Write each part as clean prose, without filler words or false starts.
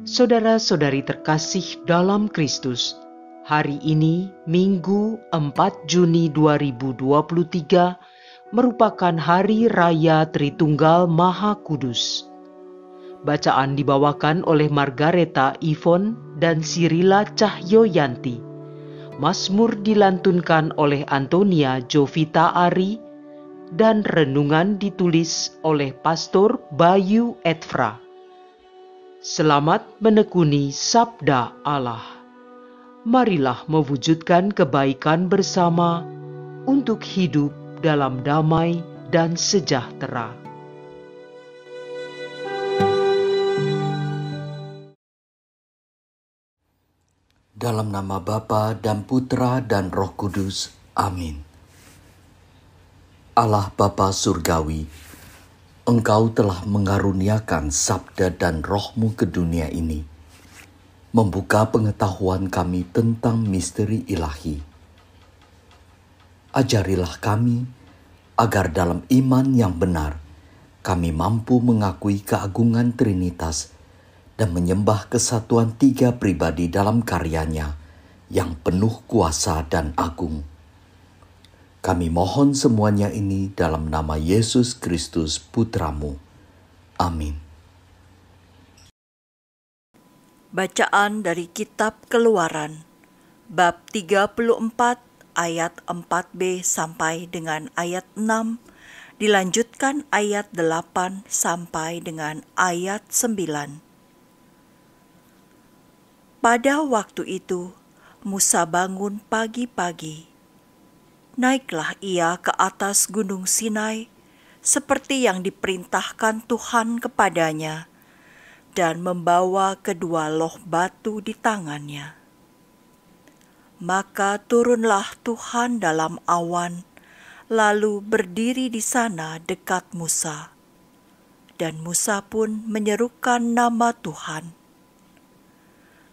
Saudara-saudari terkasih dalam Kristus, hari ini Minggu 4 Juni 2023 merupakan Hari Raya Tritunggal Maha Kudus. Bacaan dibawakan oleh Margareta Yvonne dan Sirila Cahyoyanti. Mazmur dilantunkan oleh Antonia Jovita Ari dan renungan ditulis oleh Pastor Bayu Edfra. Selamat menekuni Sabda Allah. Marilah mewujudkan kebaikan bersama untuk hidup dalam damai dan sejahtera. Dalam nama Bapa dan Putra dan Roh Kudus. Amin. Allah Bapa Surgawi, Engkau telah mengaruniakan sabda dan roh-Mu ke dunia ini, membuka pengetahuan kami tentang misteri ilahi. Ajarilah kami agar dalam iman yang benar, kami mampu mengakui keagungan Trinitas dan menyembah kesatuan tiga pribadi dalam karyanya yang penuh kuasa dan agung. Kami mohon semuanya ini dalam nama Yesus Kristus Putra-Mu. Amin. Bacaan dari Kitab Keluaran, bab 34 ayat 4b sampai dengan ayat 6, dilanjutkan ayat 8 sampai dengan ayat 9. Pada waktu itu, Musa bangun pagi-pagi. Naiklah ia ke atas gunung Sinai, seperti yang diperintahkan Tuhan kepadanya, dan membawa kedua loh batu di tangannya. Maka turunlah Tuhan dalam awan, lalu berdiri di sana dekat Musa. Dan Musa pun menyerukan nama Tuhan.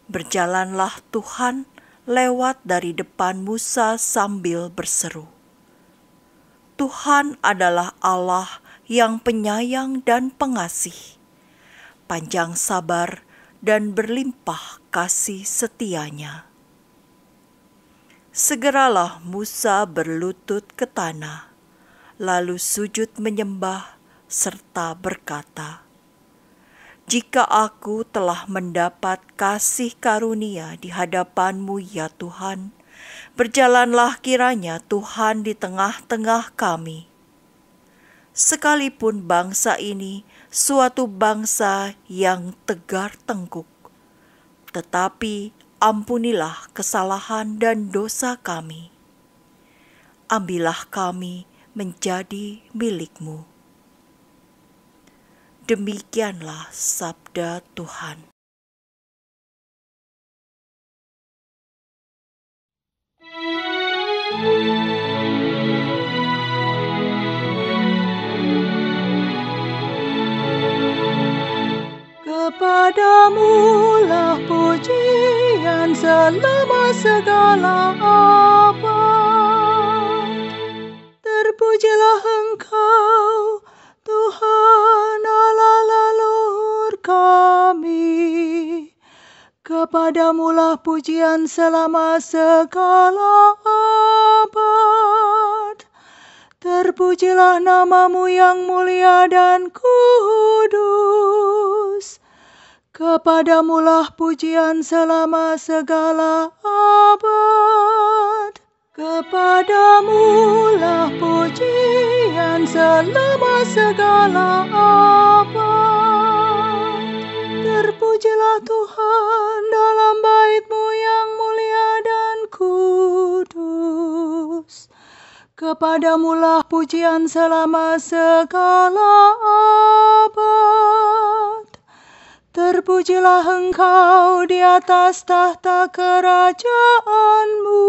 Berjalanlah Tuhan lewat dari depan Musa sambil berseru, "Tuhan adalah Allah yang penyayang dan pengasih, panjang sabar dan berlimpah kasih setianya." Segeralah Musa berlutut ke tanah, lalu sujud menyembah serta berkata, "Jika aku telah mendapat kasih karunia di hadapan-Mu ya Tuhan, berjalanlah kiranya Tuhan di tengah-tengah kami. Sekalipun bangsa ini suatu bangsa yang tegar tengkuk, tetapi ampunilah kesalahan dan dosa kami. Ambillah kami menjadi milik-Mu." Demikianlah sabda Tuhan. Kepadamu-lah pujian selama segala abad. Terpujilah Engkau, Tuhan Allah leluhur kami. Kepadamu-lah pujian selama segala abad. Terpujilah nama-Mu yang mulia dan kudus. Kepadamu-lah pujian selama segala abad. Kepadamu-lah pujian selama segala abad. Terpujilah Tuhan dalam bait-Mu yang mulia dan kudus. Kepadamu-lah pujian selama segala abad. Terpujilah Engkau di atas tahta kerajaan-Mu.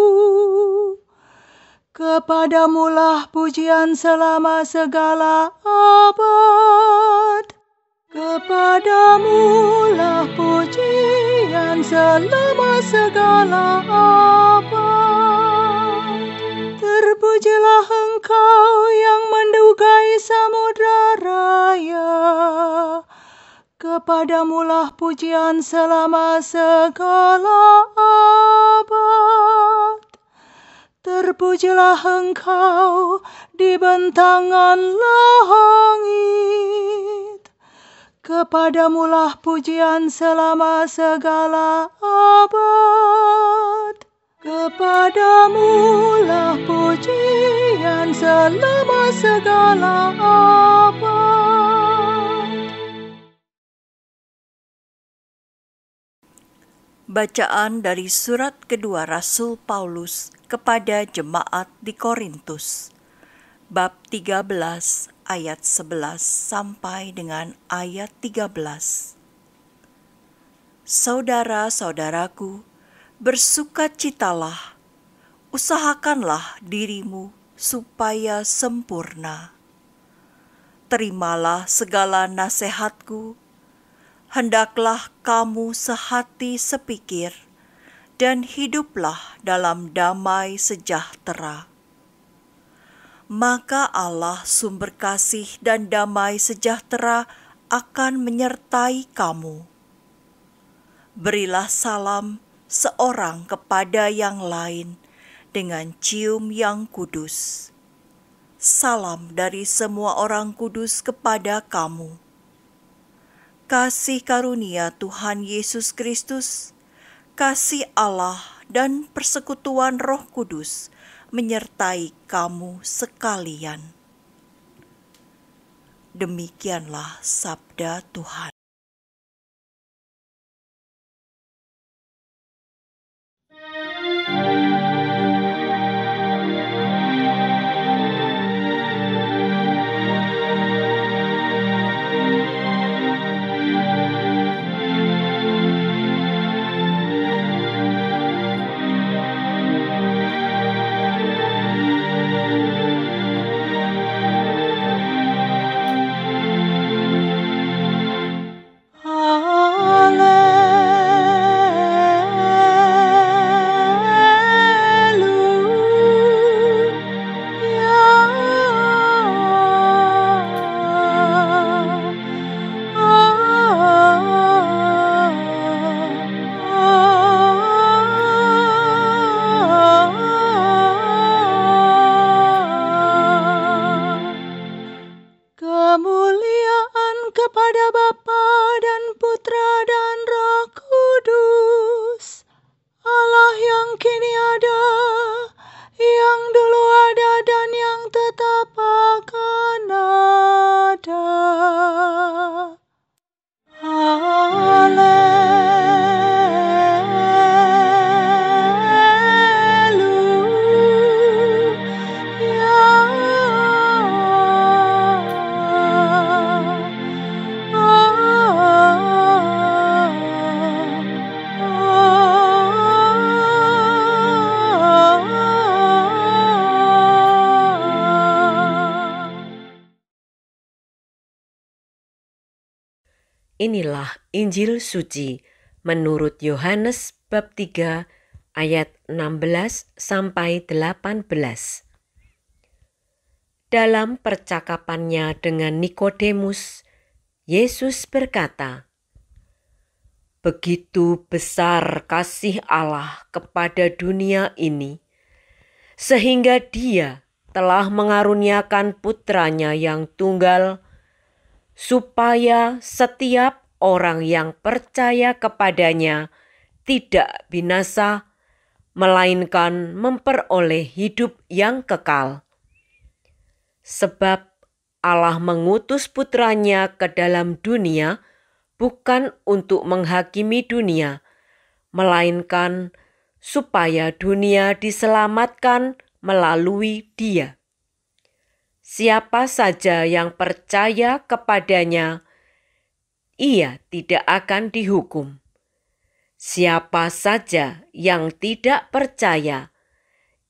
Kepadamu-lah pujian selama segala abad. Kepadamu-lah pujian selama segala abad. Terpujilah Engkau yang mendugai samudra raya. Kepadamulah pujian selama segala abad. Terpujilah Engkau di bentangan langit. Kepadamulah pujian selama segala abad. Kepadamulah pujian selama segala abad. Bacaan dari surat kedua Rasul Paulus kepada jemaat di Korintus, bab 13 ayat 11 sampai dengan ayat 13. Saudara-saudaraku, bersukacitalah, usahakanlah dirimu supaya sempurna. Terimalah segala nasihatku. Hendaklah kamu sehati sepikir, dan hiduplah dalam damai sejahtera. Maka Allah sumber kasih dan damai sejahtera akan menyertai kamu. Berilah salam seorang kepada yang lain dengan cium yang kudus. Salam dari semua orang kudus kepada kamu. Kasih karunia Tuhan Yesus Kristus, kasih Allah dan persekutuan Roh Kudus menyertai kamu sekalian. Demikianlah sabda Tuhan. Kemuliaan kepada Bapa dan Putra dan Roh Kudus, Allah yang kini ada, yang dulu ada dan yang tetap akan ada. Inilah Injil suci menurut Yohanes bab 3 ayat 16 sampai 18. Dalam percakapannya dengan Nikodemus, Yesus berkata, "Begitu besar kasih Allah kepada dunia ini, sehingga Dia telah mengaruniakan Putranya yang tunggal, supaya setiap orang yang percaya kepadanya tidak binasa, melainkan memperoleh hidup yang kekal. Sebab Allah mengutus Putranya ke dalam dunia bukan untuk menghakimi dunia, melainkan supaya dunia diselamatkan melalui Dia. Siapa saja yang percaya kepadanya, ia tidak akan dihukum. Siapa saja yang tidak percaya,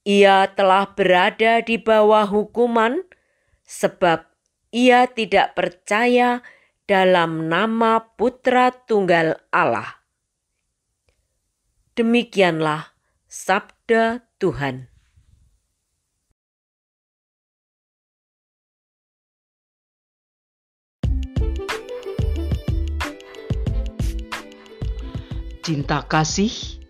ia telah berada di bawah hukuman, sebab ia tidak percaya dalam nama Putra Tunggal Allah." Demikianlah sabda Tuhan. Cinta kasih,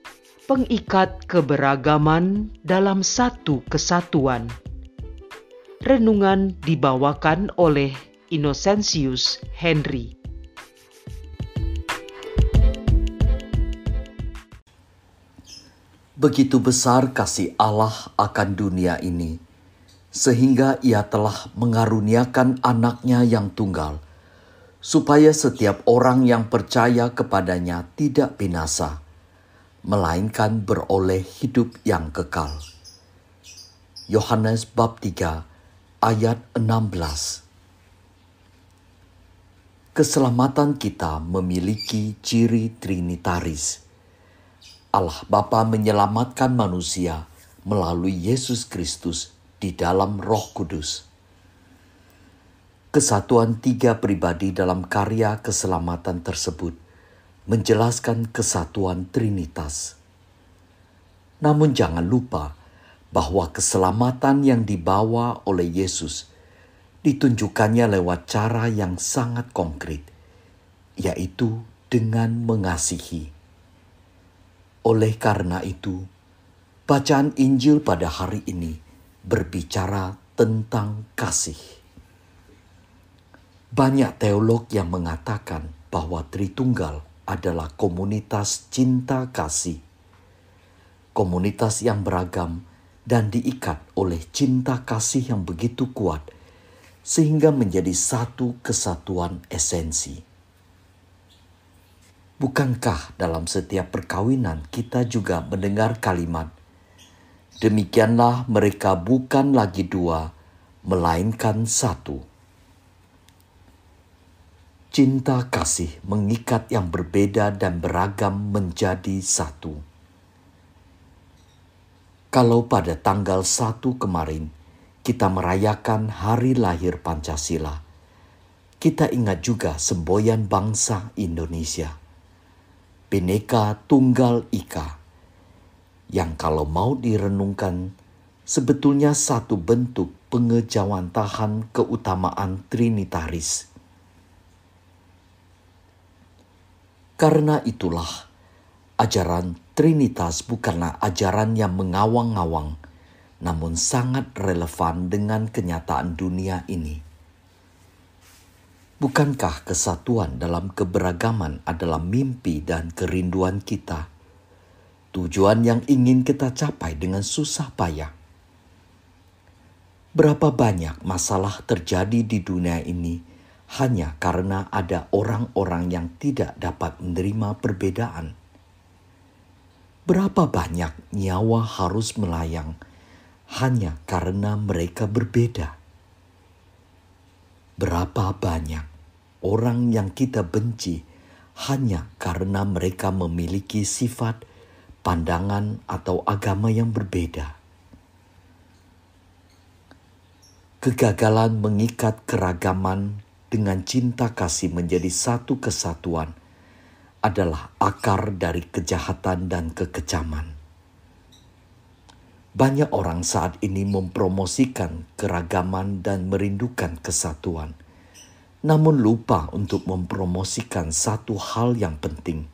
pengikat keberagaman dalam satu kesatuan. Renungan dibawakan oleh Innocentius Henry. Begitu besar kasih Allah akan dunia ini, sehingga Ia telah mengaruniakan anaknya yang tunggal, supaya setiap orang yang percaya kepadanya tidak binasa, melainkan beroleh hidup yang kekal. Yohanes bab 3 ayat 16. Keselamatan kita memiliki ciri trinitaris. Allah Bapa menyelamatkan manusia melalui Yesus Kristus di dalam Roh Kudus. Kesatuan tiga pribadi dalam karya keselamatan tersebut menjelaskan kesatuan Trinitas. Namun jangan lupa bahwa keselamatan yang dibawa oleh Yesus ditunjukkannya lewat cara yang sangat konkret, yaitu dengan mengasihi. Oleh karena itu, bacaan Injil pada hari ini berbicara tentang kasih. Banyak teolog yang mengatakan bahwa Tritunggal adalah komunitas cinta kasih. Komunitas yang beragam dan diikat oleh cinta kasih yang begitu kuat, sehingga menjadi satu kesatuan esensi. Bukankah dalam setiap perkawinan kita juga mendengar kalimat, "Demikianlah mereka bukan lagi dua, melainkan satu." Cinta kasih mengikat yang berbeda dan beragam menjadi satu. Kalau pada tanggal 1 kemarin kita merayakan hari lahir Pancasila, kita ingat juga semboyan bangsa Indonesia, Bhinneka Tunggal Ika, yang kalau mau direnungkan sebetulnya satu bentuk pengejawantahan keutamaan trinitaris. Karena itulah, ajaran Trinitas bukanlah ajaran yang mengawang-awang, namun sangat relevan dengan kenyataan dunia ini. Bukankah kesatuan dalam keberagaman adalah mimpi dan kerinduan kita? Tujuan yang ingin kita capai dengan susah payah. Berapa banyak masalah terjadi di dunia ini hanya karena ada orang-orang yang tidak dapat menerima perbedaan. Berapa banyak nyawa harus melayang hanya karena mereka berbeda. Berapa banyak orang yang kita benci hanya karena mereka memiliki sifat, pandangan, atau agama yang berbeda. Kegagalan mengikat keragaman dengan cinta kasih menjadi satu kesatuan adalah akar dari kejahatan dan kekejaman. Banyak orang saat ini mempromosikan keragaman dan merindukan kesatuan, namun lupa untuk mempromosikan satu hal yang penting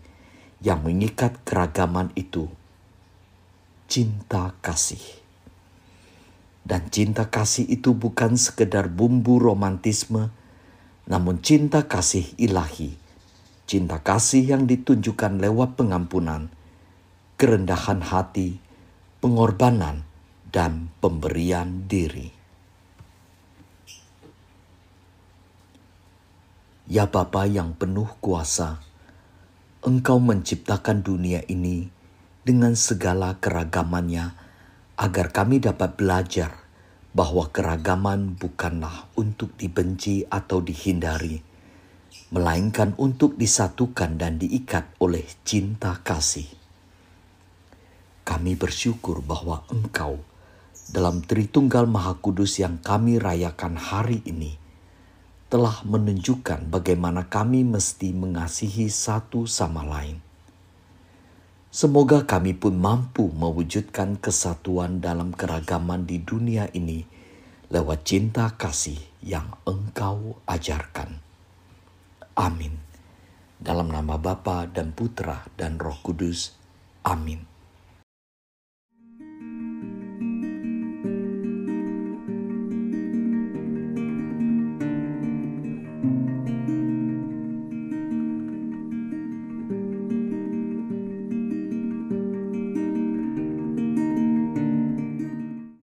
yang mengikat keragaman itu, cinta kasih. Dan cinta kasih itu bukan sekedar bumbu romantisme, namun cinta kasih ilahi, cinta kasih yang ditunjukkan lewat pengampunan, kerendahan hati, pengorbanan, dan pemberian diri. Ya Bapa yang penuh kuasa, Engkau menciptakan dunia ini dengan segala keragamannya agar kami dapat belajar bahwa keragaman bukanlah untuk dibenci atau dihindari, melainkan untuk disatukan dan diikat oleh cinta kasih. Kami bersyukur bahwa Engkau dalam Tritunggal Maha Kudus yang kami rayakan hari ini telah menunjukkan bagaimana kami mesti mengasihi satu sama lain. Semoga kami pun mampu mewujudkan kesatuan dalam keragaman di dunia ini lewat cinta kasih yang Engkau ajarkan. Amin. Dalam nama Bapa dan Putra dan Roh Kudus. Amin.